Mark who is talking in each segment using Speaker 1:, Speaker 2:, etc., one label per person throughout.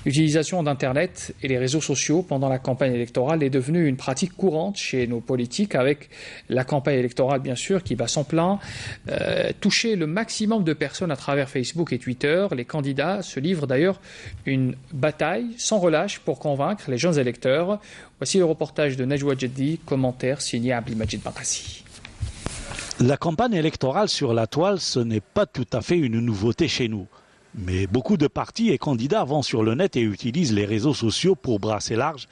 Speaker 1: L'utilisation d'Internet et les réseaux sociaux pendant la campagne électorale est devenue une pratique courante chez nos politiques, avec la campagne électorale bien sûr qui bat son plein, toucher le maximum de personnes à travers Facebook et Twitter. Les candidats se livrent d'ailleurs une bataille sans relâche pour convaincre les jeunes électeurs. Voici le reportage de Najwa Jeddi, commentaire signé Abdelmajid Bakassi.
Speaker 2: La campagne électorale sur la toile, ce n'est pas tout à fait une nouveauté chez nous. Mais beaucoup de partis et candidats vont sur le net et utilisent les réseaux sociaux pour brasser large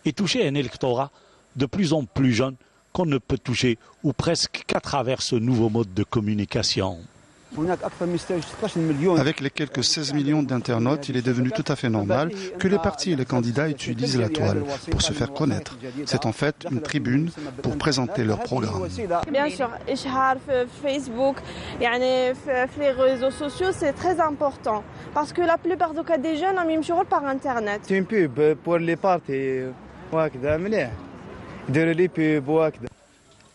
Speaker 2: et toucher un électorat de plus en plus jeune qu'on ne peut toucher ou presque qu'à travers ce nouveau mode de communication.
Speaker 3: Avec les quelques 16 millions d'internautes, il est devenu tout à fait normal que les partis et les candidats utilisent la toile pour se faire connaître. C'est en fait une tribune pour présenter leur programme.
Speaker 4: Bien sûr, Facebook, les réseaux sociaux, c'est très important parce que la plupart des jeunes ont même rôle par Internet.
Speaker 5: C'est une pub pour les partis.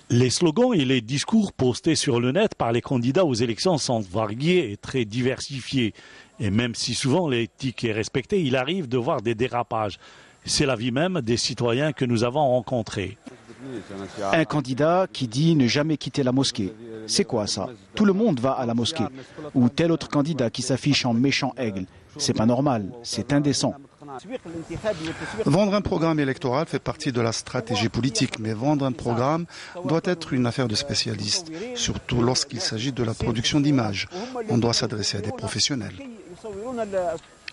Speaker 2: Les slogans et les discours postés sur le net par les candidats aux élections sont variés et très diversifiés. Et même si souvent l'éthique est respectée, il arrive de voir des dérapages. C'est l'avis même des citoyens que nous avons rencontrés.
Speaker 6: Un candidat qui dit ne jamais quitter la mosquée. C'est quoi ça? Tout le monde va à la mosquée. Ou tel autre candidat qui s'affiche en méchant aigle. C'est pas normal, c'est indécent.
Speaker 3: Vendre un programme électoral fait partie de la stratégie politique, mais vendre un programme doit être une affaire de spécialistes, surtout lorsqu'il s'agit de la production d'images. On doit s'adresser à des professionnels.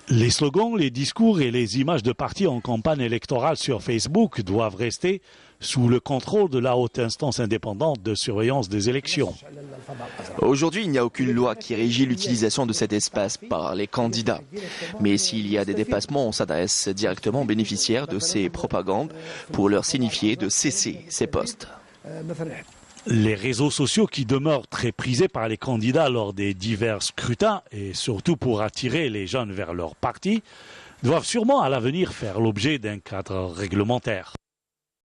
Speaker 2: Les slogans, les discours et les images de partis en campagne électorale sur Facebook doivent rester sous le contrôle de la haute instance indépendante de surveillance des élections.
Speaker 7: Aujourd'hui, il n'y a aucune loi qui régit l'utilisation de cet espace par les candidats. Mais s'il y a des dépassements, on s'adresse directement aux bénéficiaires de ces propagandes pour leur signifier de cesser ces posts.
Speaker 2: Les réseaux sociaux qui demeurent très prisés par les candidats lors des divers scrutins et surtout pour attirer les jeunes vers leur parti doivent sûrement à l'avenir faire l'objet d'un cadre réglementaire.